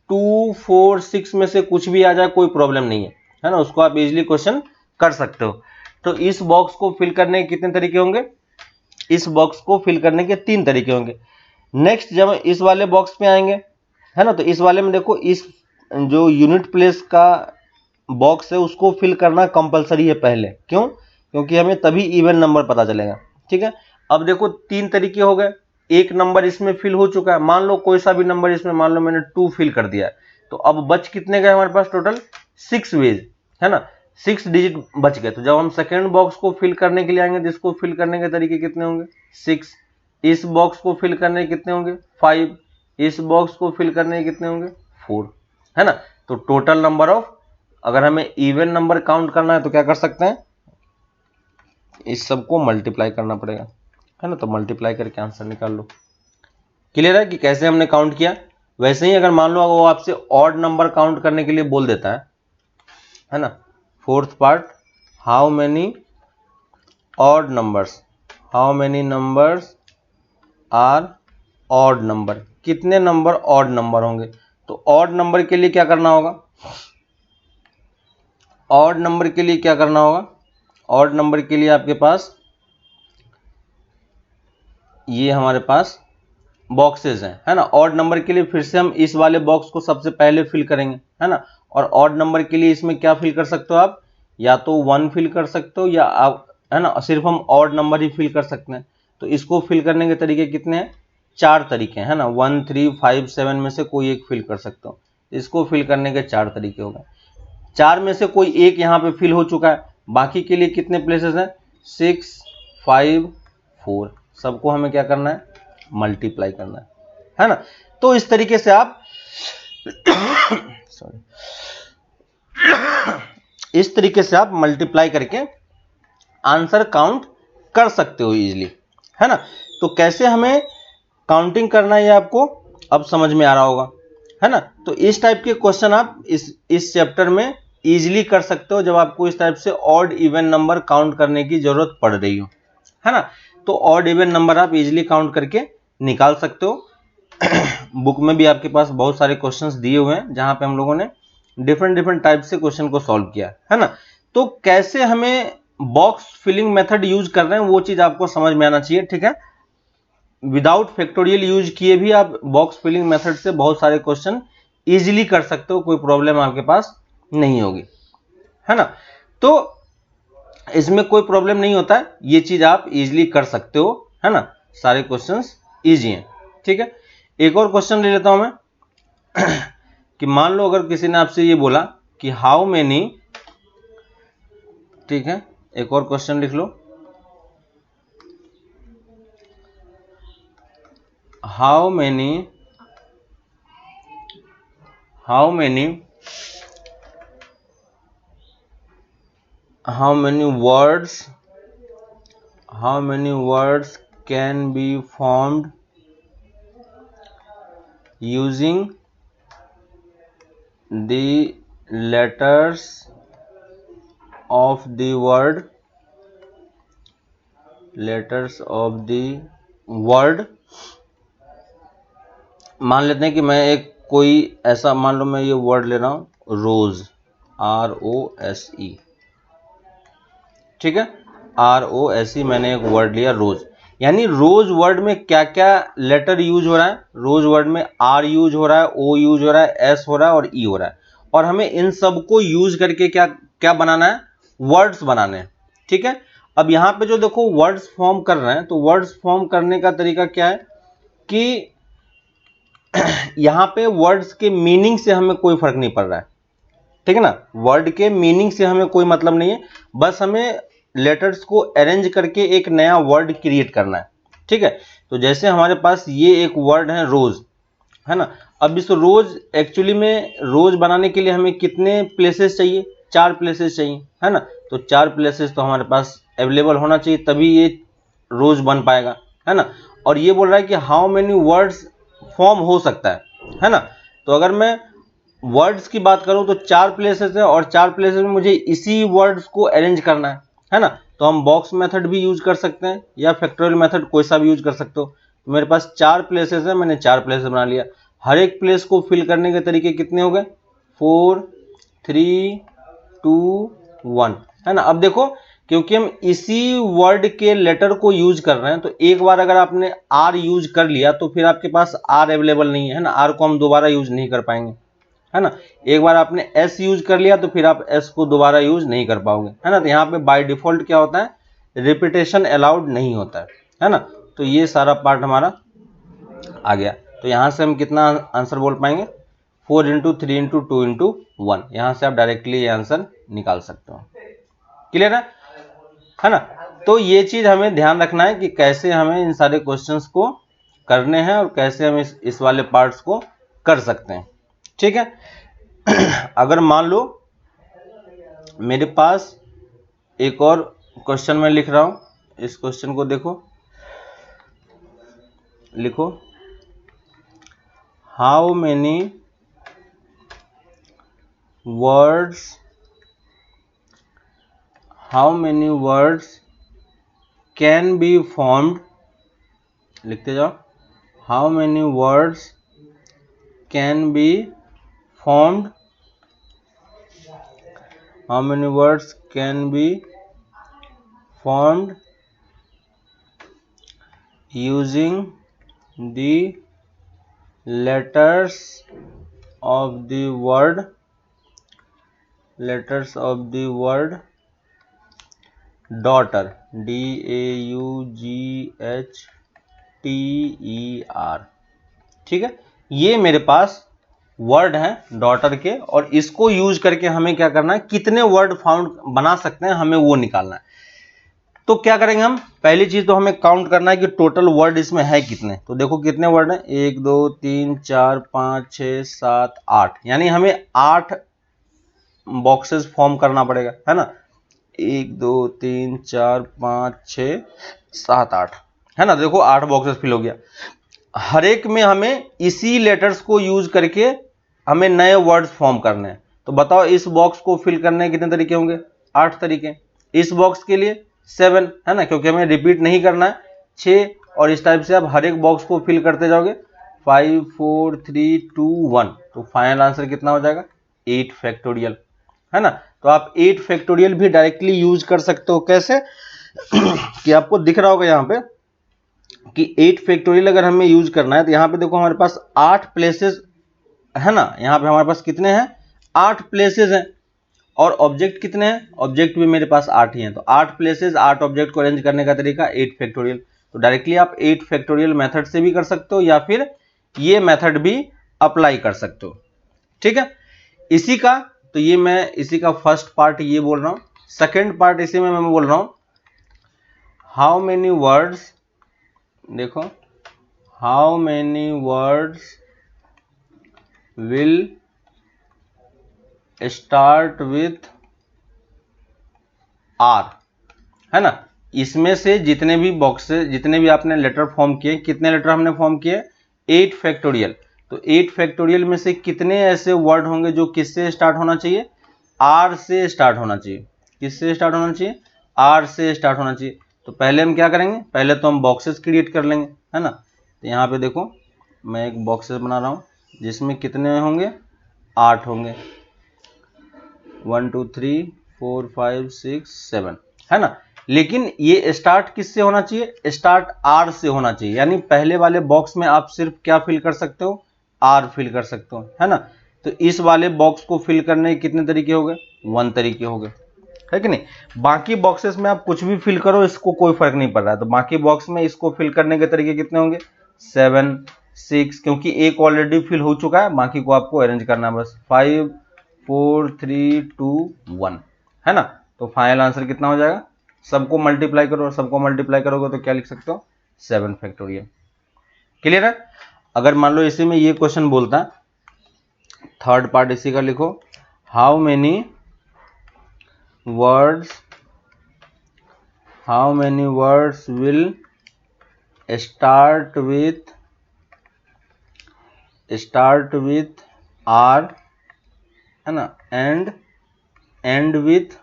2 4 6 में से कुछ भी आ जाए कोई प्रॉब्लम नहीं है ना, उसको आप इजीली क्वेश्चन कर सकते हो। तो इस बॉक्स को फिल करने के कितने तरीके होंगे, इस बॉक्स को फिल करने के 3 तरीके होंगे। नेक्स्ट जब इस वाले बॉक्स पे आएंगे, है ना, तो इस वाले में देखो, इस जो यूनिट प्लेस का बॉक्स है उसको फिल करना कंपलसरी है पहले, क्यों, क्योंकि हमें तभी इवन नंबर पता चलेगा। ठीक है, अब देखो 3 तरीके हो गए, एक नंबर इसमें फिल हो चुका है, मान लो कोई सा भी नंबर इसमें, मान लो मैंने 2 फिल कर दिया है, तो अब बच कितने गए हमारे पास, टोटल 6 वेज, है ना, 6 डिजिट बच गए। तो जब हम सेकेंड बॉक्स को फिल करने के लिए आएंगे, जिसको फिल करने के तरीके कितने होंगे, 6, इस बॉक्स को फिल करने के कितने होंगे, 5, इस बॉक्स को फिल करने के कितने होंगे, 4, है ना। तो टोटल नंबर ऑफ, अगर हमें इवन नंबर काउंट करना है तो क्या कर सकते हैं, इस सबको मल्टीप्लाई करना पड़ेगा, है ना। तो मल्टीप्लाई करके आंसर निकाल लो। क्लियर है कि कैसे हमने काउंट किया। वैसे ही अगर मान लो वो आपसे ऑड नंबर काउंट करने के लिए बोल देता है ना, fourth part, how many odd numbers, how many numbers are odd number, कितने नंबर ऑड नंबर होंगे। तो ऑड नंबर के लिए क्या करना होगा, ऑड नंबर के लिए क्या करना होगा, ऑड नंबर के लिए आपके पास ये हमारे पास बॉक्सेस हैं, है ना। ऑड नंबर के लिए फिर से हम इस वाले बॉक्स को सबसे पहले फिल करेंगे, है ना। और ऑड नंबर के लिए इसमें क्या फिल कर सकते हो आप, या तो 1 फिल कर सकते हो, या आप, है ना, सिर्फ हम ऑड नंबर ही फिल कर सकते हैं। तो इसको फिल करने के तरीके कितने हैं, 4 तरीके, है ना, 1 3 5 7 में से कोई एक फिल कर सकते हो। इसको फिल करने के 4 तरीके हो गए, 4 में से कोई एक यहाँ पे फिल हो चुका है, बाकी के लिए कितने प्लेसेस हैं, 6 5 4, सबको हमें क्या करना है, मल्टीप्लाई करना है ना। तो इस तरीके से आप सॉरी, इस तरीके से आप मल्टीप्लाई करके आंसर काउंट कर सकते हो इजीली, है ना। तो कैसे हमें काउंटिंग करना है ये आपको अब समझ में आ रहा होगा, है ना। तो इस टाइप के क्वेश्चन आप इस चैप्टर में इजीली कर सकते हो, जब आपको इस टाइप से ऑड इवन नंबर काउंट करने की जरूरत पड़ रही हो, है ना। तो ऑड इवन नंबर आप इजीली काउंट करके निकाल सकते हो। बुक में भी आपके पास बहुत सारे क्वेश्चंस दिए हुए हैं जहां पे हम लोगों ने डिफरेंट टाइप से क्वेश्चन को सॉल्व किया है ना। तो कैसे हमें बॉक्स फिलिंग मेथड यूज कर रहे हैं वो चीज आपको समझ में आना चाहिए, ठीक है। विदाउट फैक्टोरियल यूज किए भी आप बॉक्स फिलिंग मेथड से बहुत सारे क्वेश्चन इजीली कर सकते हो, कोई प्रॉब्लम आपके पास नहीं होगी, है ना। तो इसमें कोई प्रॉब्लम नहीं होता है, ये चीज आप इजीली कर सकते हो, है ना। सारे क्वेश्चंस इजी हैं, ठीक है। एक और क्वेश्चन ले लेता हूं मैं कि मान लो अगर किसी ने आपसे ये बोला कि हाउ मेनी, ठीक है, एक और क्वेश्चन लिख लो, how many words can be formed using the letters of the word मान लेते हैं कि मैं एक कोई ऐसा, मान लो मैं ये वर्ड ले रहा हूं रोज, ROSE, ठीक है, ROSE मैंने एक वर्ड लिया रोज। यानी रोज वर्ड में क्या क्या लेटर यूज हो रहा है, रोज वर्ड में R यूज हो रहा है, O यूज हो रहा है, S हो रहा है और E हो रहा है, और हमें इन सबको यूज करके क्या क्या बनाना है, वर्ड्स बनाने हैं, ठीक है। अब यहां पे जो देखो वर्ड्स फॉर्म कर रहे हैं, तो वर्ड्स फॉर्म करने का तरीका क्या है कि यहां पे वर्ड्स के मीनिंग से हमें कोई फर्क नहीं पड़ रहा है, ठीक है ना। वर्ड के मीनिंग से हमें कोई मतलब नहीं है, बस हमें लेटर्स को अरेंज करके एक नया वर्ड क्रिएट करना है, ठीक है। तो जैसे हमारे पास ये एक वर्ड है रोज, है ना। अब इस रोज, एक्चुअली में रोज बनाने के लिए हमें कितने प्लेसेस चाहिए, 4 प्लेसेस चाहिए, है ना। तो 4 प्लेसेस तो हमारे पास अवेलेबल होना चाहिए, तभी ये रोज बन पाएगा, है ना। और ये बोल रहा है कि हाउ मेनी वर्ड्स फॉर्म हो सकता है ना। तो अगर मैं वर्ड्स की बात करूं तो 4 प्लेसेस है, और 4 प्लेसेस में मुझे इसी वर्ड्स को अरेंज करना है ना। तो हम बॉक्स मेथड भी यूज कर सकते हैं या फैक्टोरियल मेथड कोई सा भी यूज कर सकते हो। तो मेरे पास 4 प्लेसेस है, मैंने 4 प्लेसेस बना लिया। हर एक प्लेस को फिल करने के तरीके कितने हो गए, 4 3 2 1, है ना। अब देखो क्योंकि हम इसी वर्ड के लेटर को यूज कर रहे हैं, तो एक बार अगर आपने R यूज कर लिया तो फिर आपके पास R अवेलेबल नहीं है ना, R को हम दोबारा यूज नहीं कर पाएंगे, है ना। एक बार आपने S यूज कर लिया तो फिर आप S को दोबारा यूज नहीं कर पाओगे, है ना। तो यहाँ पे बाय डिफॉल्ट क्या होता है, रिपीटेशन अलाउड नहीं होता है ना। तो ये सारा पार्ट हमारा आ गया। तो यहाँ से हम कितना आंसर बोल पाएंगे, 4 इंटू 3 इंटू 2 इंटू 1। यहाँ से आप डायरेक्टली ये आंसर निकाल सकते हो। क्लियर है ना। तो ये चीज हमें ध्यान रखना है कि कैसे हमें इन सारे क्वेश्चंस को करने हैं और कैसे हम इस वाले पार्ट्स को कर सकते हैं, ठीक है। अगर मान लो मेरे पास एक और क्वेश्चन मैं लिख रहा हूं, इस क्वेश्चन को देखो, लिखो how many words can be formed, लिखते जाओ, how many words can be formed using the letters of the word daughter, DAUGHTER, ठीक है। ये मेरे पास वर्ड है डॉटर के, और इसको यूज करके हमें क्या करना है, कितने वर्ड फाउंड बना सकते हैं हमें वो निकालना है। तो क्या करेंगे हम, पहली चीज तो हमें काउंट करना है कि टोटल वर्ड इसमें है कितने। तो देखो कितने वर्ड हैं, 1 2 3 4 5 6 7 8, यानी हमें 8 बॉक्सेस फॉर्म करना पड़ेगा, है ना। 1 2 3 4 5 6 7 8, है ना। देखो 8 बॉक्सेस फिल हो गया। हर एक में हमें इसी लेटर्स को यूज करके हमें नए वर्ड्स फॉर्म करने हैं। तो बताओ इस बॉक्स को फिल करने के कितने तरीके होंगे, 8 तरीके। इस बॉक्स के लिए 7, है ना, क्योंकि हमें रिपीट नहीं करना है, 6, और इस टाइप से आप हर एक बॉक्स को फिल करते जाओगे 5 4 3 2 1, तो फाइनल आंसर कितना हो जाएगा 8 फैक्टोरियल, है ना। तो आप 8 फैक्टोरियल भी डायरेक्टली यूज कर सकते हो। कैसे कि आपको दिख रहा होगा यहाँ पे कि 8 फैक्टोरियल अगर हमें यूज करना है तो यहाँ पे देखो हमारे पास 8 प्लेसेस है ना, यहाँ पे हमारे पास कितने हैं 8 प्लेसेस हैं, और ऑब्जेक्ट कितने हैं, ऑब्जेक्ट भी मेरे पास 8 ही हैं, तो 8 प्लेसेस 8 ऑब्जेक्ट को अरेंज करने का तरीका 8 फैक्टोरियल। तो डायरेक्टली आप 8 फैक्टोरियल मेथड से भी कर सकते हो या फिर ये मेथड भी अप्लाई कर सकते हो, ठीक है। इसी का तो ये मैं इसी का फर्स्ट पार्ट ये बोल रहा हूं। सेकेंड पार्ट इसी में मैं बोल रहा हूं हाउ मेनी वर्ड्स, देखो how many words will start with R, है ना। इसमें से जितने भी बॉक्सेस, जितने भी आपने लेटर फॉर्म किए, कितने लेटर हमने फॉर्म किए 8 फैक्टोरियल, तो 8 फैक्टोरियल में से कितने ऐसे वर्ड होंगे जो किससे स्टार्ट होना चाहिए, आर से स्टार्ट होना चाहिए। किससे स्टार्ट होना चाहिए, आर से स्टार्ट होना चाहिए। तो पहले हम क्या करेंगे, पहले तो हम बॉक्सेस क्रिएट कर लेंगे, है ना। तो यहाँ पे देखो मैं एक बॉक्सेस बना रहा हूँ जिसमें कितने होंगे 8 होंगे, 1 2 3 4 5 6 7, है ना। लेकिन ये स्टार्ट किससे होना चाहिए, स्टार्ट आर से होना चाहिए, यानी पहले वाले बॉक्स में आप सिर्फ क्या फिल कर सकते हो, आर फिल कर सकते हो, है ना। तो इस वाले बॉक्स को फिल करने के कितने तरीके हो गए, 1 तरीके हो गए, है कि नहीं। बाकी बॉक्सेस में आप कुछ भी फिल करो, इसको कोई फर्क नहीं पड़ रहा है। तो बाकी बॉक्स में इसको फिल करने के तरीके कितने होंगे 7 6, क्योंकि एक ऑलरेडी फिल हो चुका है, बाकी को आपको अरेंज करना है बस 5 4 3 2 1, है ना। तो फाइनल आंसर कितना हो जाएगा, सबको मल्टीप्लाई करो, सबको मल्टीप्लाई करोगे तो क्या लिख सकते हो 7 फैक्टोरियल। क्लियर है। अगर मान लो इसी में ये क्वेश्चन बोलता है, थर्ड पार्ट इसी का लिखो, how many words will start with R, है ना, एंड विथ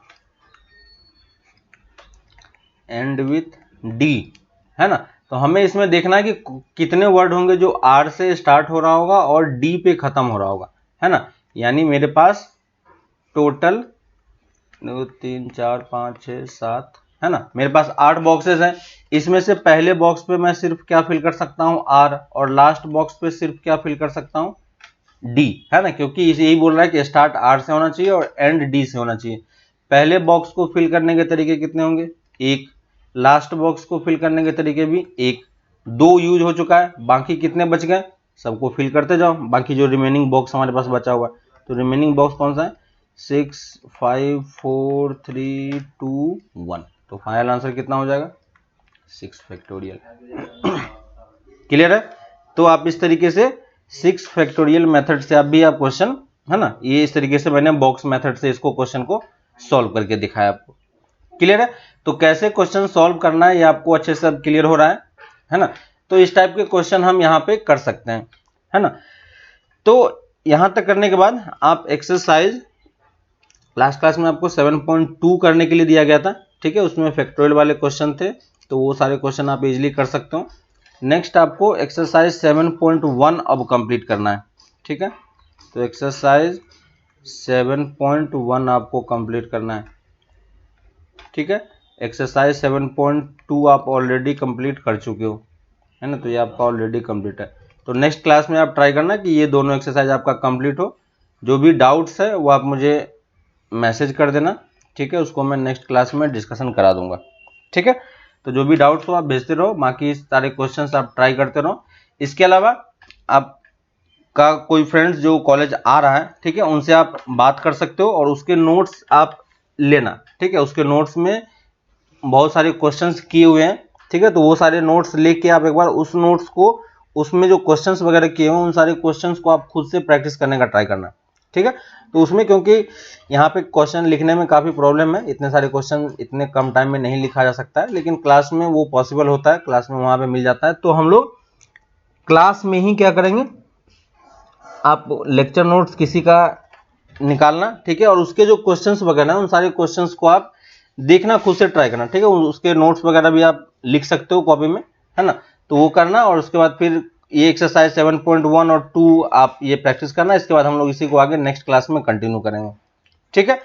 डी, है ना। तो हमें इसमें देखना है कि कितने वर्ड होंगे जो आर से स्टार्ट हो रहा होगा और डी पे खत्म हो रहा होगा, है ना। यानी मेरे पास टोटल 2 3 4 5 6 7, है ना, मेरे पास 8 बॉक्सेस हैं। इसमें से पहले बॉक्स पे मैं सिर्फ क्या फिल कर सकता हूं आर, और लास्ट बॉक्स पे सिर्फ क्या फिल कर सकता हूं डी, है ना, क्योंकि इसे यही बोल रहा है कि स्टार्ट आर से होना चाहिए और एंड डी से होना चाहिए। पहले बॉक्स को फिल करने के तरीके कितने होंगे, एक, लास्ट बॉक्स को फिल करने के तरीके भी एक, 2 यूज हो चुका है, बाकी कितने बच गए, सबको फिल करते जाओ, बाकी जो रिमेनिंग बॉक्स हमारे पास बचा हुआ है। तो रिमेनिंग बॉक्स कौन सा है 6 5 4 3 2 1, तो फाइनल आंसर कितना हो जाएगा 6 फैक्टोरियल। क्लियर है। तो आप इस तरीके से 6 फैक्टोरियल मेथड से आप भी आप क्वेश्चन, है ना, ये इस तरीके से मैंने बॉक्स मेथड से इसको क्वेश्चन को सॉल्व करके दिखाया आपको। क्लियर है। तो कैसे क्वेश्चन सॉल्व करना है ये आपको अच्छे से अब क्लियर हो रहा है ना। तो इस टाइप के क्वेश्चन हम यहाँ पे कर सकते हैं, है ना। तो यहां तक करने के बाद आप एक्सरसाइज लास्ट क्लास में आपको 7.2 करने के लिए दिया गया था, ठीक है, उसमें फैक्टोरियल वाले क्वेश्चन थे, तो वो सारे क्वेश्चन आप इजीली कर सकते हो। नेक्स्ट आपको एक्सरसाइज 7.1 अब कंप्लीट करना है, ठीक है। तो एक्सरसाइज 7.1 आपको कंप्लीट करना है, ठीक है। एक्सरसाइज 7.2 आप ऑलरेडी कंप्लीट कर चुके हो, है ना, तो ये आपका ऑलरेडी कंप्लीट है। तो नेक्स्ट क्लास में आप ट्राई करना कि ये दोनों एक्सरसाइज आपका कंप्लीट हो। जो भी डाउट्स है वो आप मुझे मैसेज कर देना, ठीक है, उसको मैं नेक्स्ट क्लास में डिस्कशन करा दूंगा, ठीक है। तो जो भी डाउट्स हो आप भेजते रहो, बाकी सारे क्वेश्चंस आप ट्राई करते रहो। इसके अलावा आपका कोई फ्रेंड्स जो कॉलेज आ रहा है, ठीक है, उनसे आप बात कर सकते हो और उसके नोट्स आप लेना, ठीक है। उसके नोट्स में बहुत सारे क्वेश्चंस किए हुए हैं, ठीक है, तो वो सारे नोट्स लेके आप एक बार उस नोट्स को, उसमें जो क्वेश्चंस वगैरह किए हुए हैं उन सारे क्वेश्चंस को आप खुद से प्रैक्टिस करने का ट्राई करना, ठीक है। तो उसमें क्योंकि यहाँ पे क्वेश्चन लिखने में काफ़ी प्रॉब्लम है, इतने सारे क्वेश्चन इतने कम टाइम में नहीं लिखा जा सकता है, लेकिन क्लास में वो पॉसिबल होता है, क्लास में वहाँ पे मिल जाता है। तो हम लोग क्लास में ही क्या करेंगे, आप लेक्चर नोट्स किसी का निकालना, ठीक है, और उसके जो क्वेश्चंस वगैरह हैं उन सारे क्वेश्चंस को आप देखना, खुद से ट्राई करना, ठीक है। उसके नोट्स वगैरह भी आप लिख सकते हो कॉपी में, है ना। तो वो करना और उसके बाद फिर ये एक्सरसाइज 7.1 और 2 आप ये प्रैक्टिस करना। इसके बाद हम लोग इसी को आगे नेक्स्ट क्लास में कंटिन्यू करेंगे, ठीक है।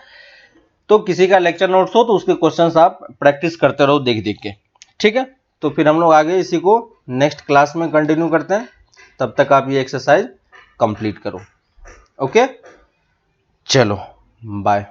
तो किसी का लेक्चर नोट्स हो तो उसके क्वेश्चंस आप प्रैक्टिस करते रहो देख देख के, ठीक है। तो फिर हम लोग आगे इसी को नेक्स्ट क्लास में कंटिन्यू करते हैं। तब तक आप ये एक्सरसाइज कंप्लीट करो। ओके, चलो बाय।